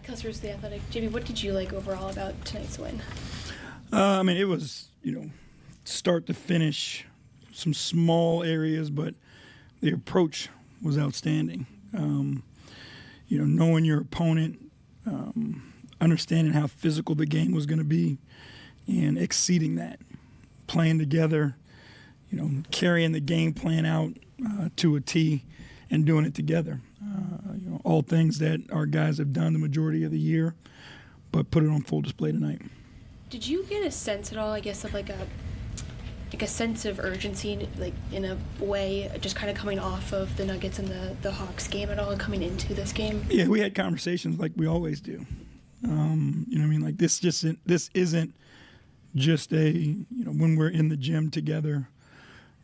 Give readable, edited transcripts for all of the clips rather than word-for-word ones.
Kelsey The Athletic. J.B., what did you like overall about tonight's win? It was, start to finish, some small areas, but the approach was outstanding. Knowing your opponent, understanding how physical the game was going to be, and exceeding that, playing together, carrying the game plan out to a T and doing it together. All things that our guys have done the majority of the year, but put it on full display tonight. Did you get a sense at all, I guess, of like a sense of urgency, like in a way, just kind of coming off of the Nuggets and the Hawks game at all, and coming into this game? Yeah, we had conversations like we always do. Like this isn't just when we're in the gym together,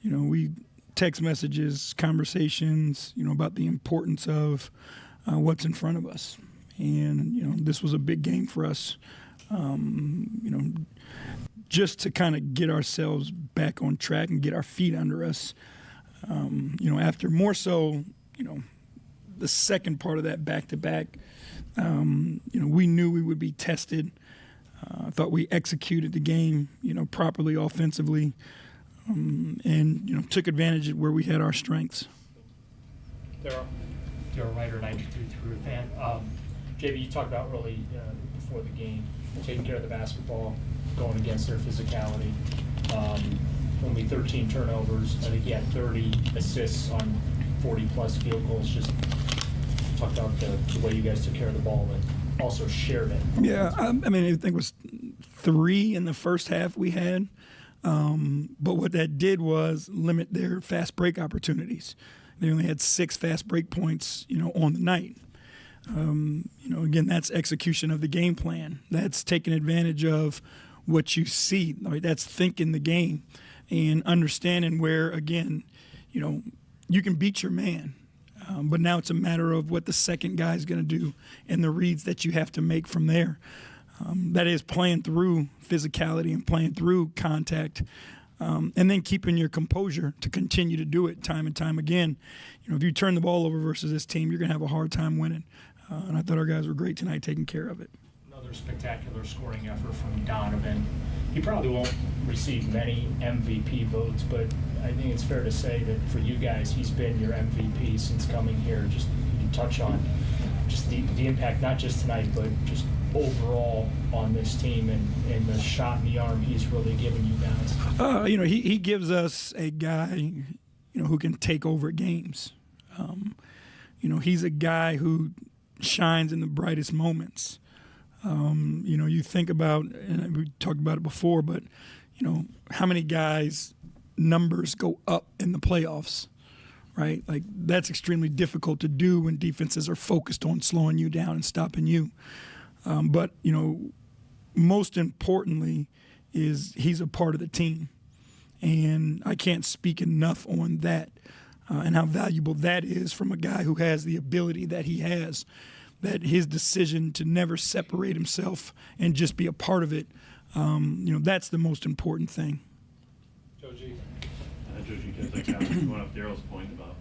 we text messages, conversations, about the importance of what's in front of us. And, this was a big game for us, just to kind of get ourselves back on track and get our feet under us. After more so, the second part of that back-to-back, we knew we would be tested. I thought we executed the game, properly offensively, and took advantage of where we had our strengths. You're a writer, 93 fan. J.B., you talked about early before the game, taking care of the basketball, going against their physicality. Only 13 turnovers. I think he had 30 assists on 40-plus field goals. Just talk about the way you guys took care of the ball and also shared it. Yeah, I think it was 3 in the first half we had. But what that did was limit their fast break opportunities. They only had 6 fast break points, on the night. Again, that's execution of the game plan. That's taking advantage of what you see. Right? That's thinking the game and understanding where, again, you can beat your man. But now it's a matter of what the second guy is going to do and the reads that you have to make from there. That is playing through physicality and playing through contact, and then keeping your composure to continue to do it time and time again. If you turn the ball over versus this team, you're going to have a hard time winning. And I thought our guys were great tonight taking care of it. Another spectacular scoring effort from Donovan. He probably won't receive many MVP votes, but I think it's fair to say that for you guys, he's been your MVP since coming here. Just you touch on just the impact, not just tonight, but just overall on this team and the shot in the arm he's really given you guys. He gives us a guy, who can take over games. He's a guy who shines in the brightest moments. You think about, and we talked about it before, but, how many guys' numbers go up in the playoffs, right? Like, that's extremely difficult to do when defenses are focused on slowing you down and stopping you. But, most importantly is he's a part of the team. And I can't speak enough on that and how valuable that is from a guy who has the ability that he has, that his decision to never separate himself and just be a part of it, that's the most important thing. Joji, going off Daryl's point about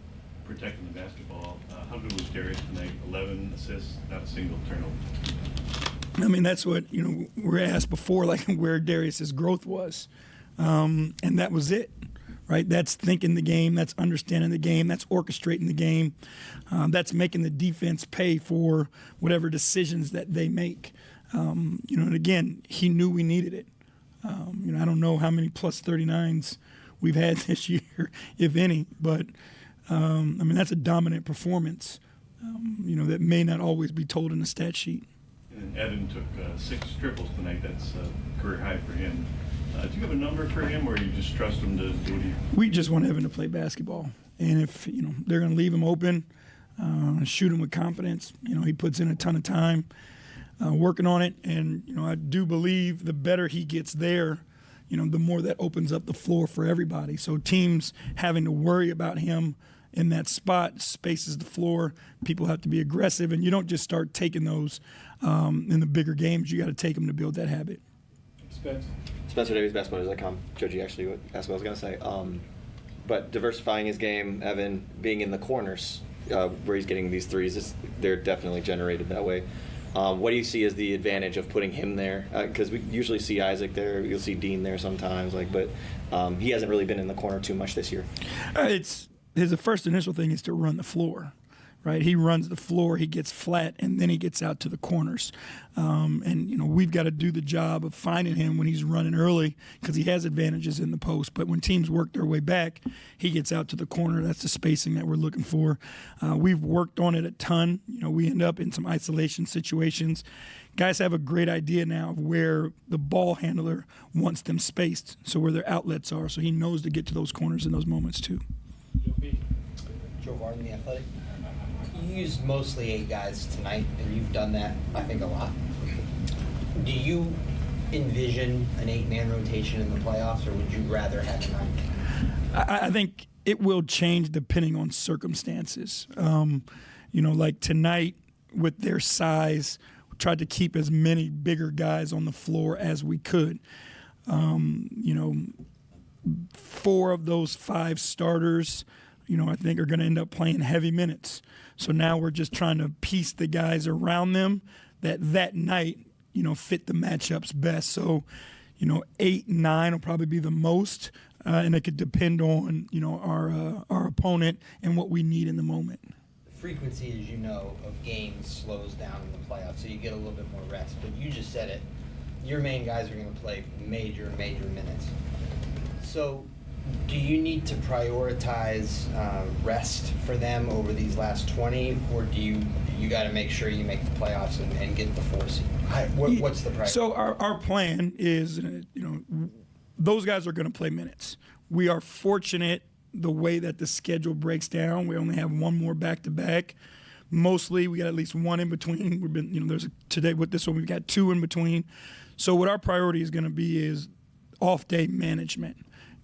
protecting the basketball, how good was Darius tonight? 11 assists, not a single turnover. That's what, we're asked before, like where Darius's growth was. And that was it, right? That's thinking the game, that's understanding the game, that's orchestrating the game, that's making the defense pay for whatever decisions that they make. And again, he knew we needed it. I don't know how many plus 39s we've had this year, if any, but that's a dominant performance, that may not always be told in the stat sheet. And Evan took 6 triples tonight. That's a career high for him. Do you have a number for him, or you just trust him to do what he? We just want Evan to play basketball, and if they're going to leave him open, shoot him with confidence. He puts in a ton of time working on it, and I do believe the better he gets there, the more that opens up the floor for everybody. So teams having to worry about him in that spot spaces the floor. People have to be aggressive, and you don't just start taking those in the bigger games. You got to take them to build that habit. Spencer Davies, basketball.com. Joji actually asked what I was going to say. But diversifying his game, Evan being in the corners where he's getting these threes, they're definitely generated that way. What do you see as the advantage of putting him there? Because we usually see Isaac there, you'll see Dean there sometimes, but he hasn't really been in the corner too much this year. It's his first initial thing is to run the floor, right? He runs the floor, he gets flat, and then he gets out to the corners. And we've got to do the job of finding him when he's running early because he has advantages in the post. But when teams work their way back, he gets out to the corner. That's the spacing that we're looking for. We've worked on it a ton. We end up in some isolation situations. Guys have a great idea now of where the ball handler wants them spaced, so where their outlets are. So he knows to get to those corners in those moments too. Joe Varden, The Athletic. You used mostly 8 guys tonight, and you've done that, I think, a lot. Do you envision an 8-man rotation in the playoffs, or would you rather have a 9? I think it will change depending on circumstances. Like tonight with their size, we tried to keep as many bigger guys on the floor as we could. 4 of those 5 starters, I think are going to end up playing heavy minutes. So now we're just trying to piece the guys around them that night, fit the matchups best. So, 8, 9 will probably be the most, and it could depend on, our opponent and what we need in the moment. The frequency, as you know, of games slows down in the playoffs, so you get a little bit more rest. But you just said it. Your main guys are going to play major minutes. So do you need to prioritize rest for them over these last 20, or do you got to make sure you make the playoffs and get the 4 seed? What's the priority? So our plan is, those guys are going to play minutes. We are fortunate the way that the schedule breaks down. We only have 1 more back-to-back. Mostly, we got at least 1 in between. We've been, today with this one, we've got 2 in between. So what our priority is going to be is off-day management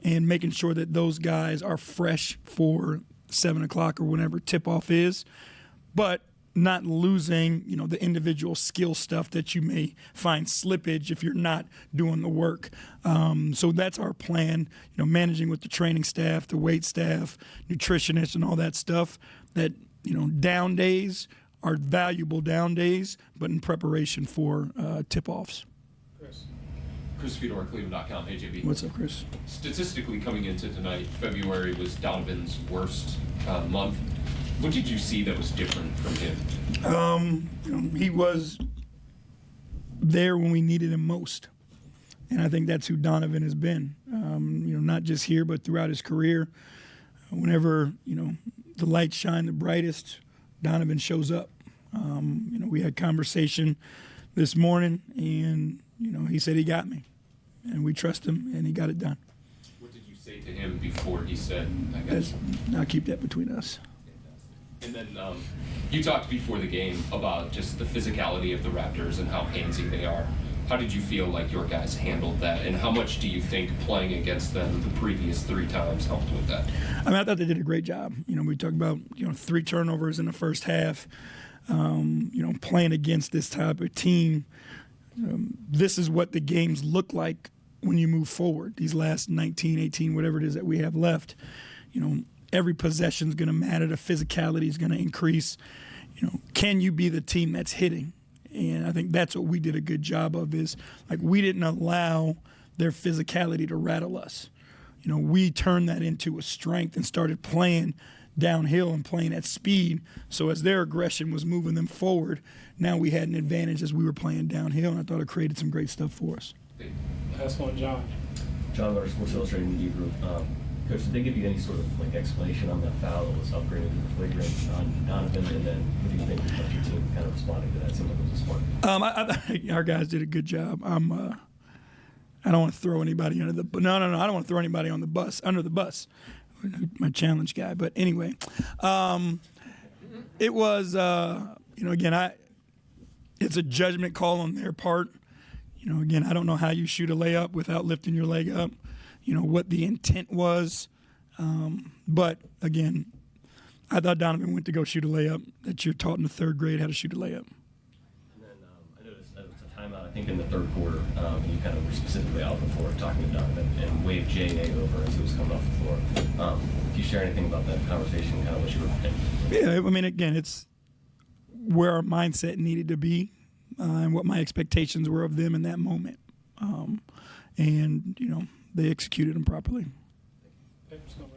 and making sure that those guys are fresh for 7 o'clock or whenever tip-off is, but not losing, the individual skill stuff that you may find slippage if you're not doing the work. So that's our plan, managing with the training staff, the weight staff, nutritionists, and all that stuff. That, down days are valuable down days, but in preparation for tip-offs. Chris Fedor, Cleveland.com. Hey, J.B. What's up, Chris? Statistically, coming into tonight, February was Donovan's worst month. What did you see that was different from him? He was there when we needed him most. And I think that's who Donovan has been, not just here, but throughout his career. Whenever, the lights shine the brightest, Donovan shows up. We had conversation this morning, and, he said he got me. And we trust him, and he got it done. What did you say to him before he said, I got you? I'll keep that between us. And then you talked before the game about just the physicality of the Raptors and how handsy they are. How did you feel like your guys handled that, and how much do you think playing against them the previous 3 times helped with that? I thought they did a great job. We talked about 3 turnovers in the first half. Playing against this type of team, this is what the games look like when you move forward. These last 19, 18, whatever it is that we have left, every possession is going to matter. The physicality is going to increase. Can you be the team that's hitting? And I think that's what we did a good job of, is we didn't allow their physicality to rattle us. We turned that into a strength and started playing downhill and playing at speed. So as their aggression was moving them forward, now we had an advantage as we were playing downhill, and I thought it created some great stuff for us. Last one, John. John Miller, Sports Illustrated Media Group. Coach, did they give you any sort of explanation on that foul that was upgraded to the flagrant on Donovan? And then what do you think of your team kind of responding to that? It seemed like it was a smart. Our guys did a good job. I don't want to throw anybody under the no. I don't want to throw anybody under the bus. My challenge guy. But anyway, it was again, it's a judgment call on their part. Again, I don't know how you shoot a layup without lifting your leg up. What the intent was. But, again, I thought Donovan went to go shoot a layup that you're taught in the 3rd grade how to shoot a layup. And then I noticed that was a timeout, I think, in the 3rd quarter. You kind of were specifically out before talking to Donovan and waved J.A. over as he was coming off the floor. Can you share anything about that conversation, kind of what you were thinking? Yeah, again, it's where our mindset needed to be. and what my expectations were of them in that moment. And, they executed them properly. Okay, so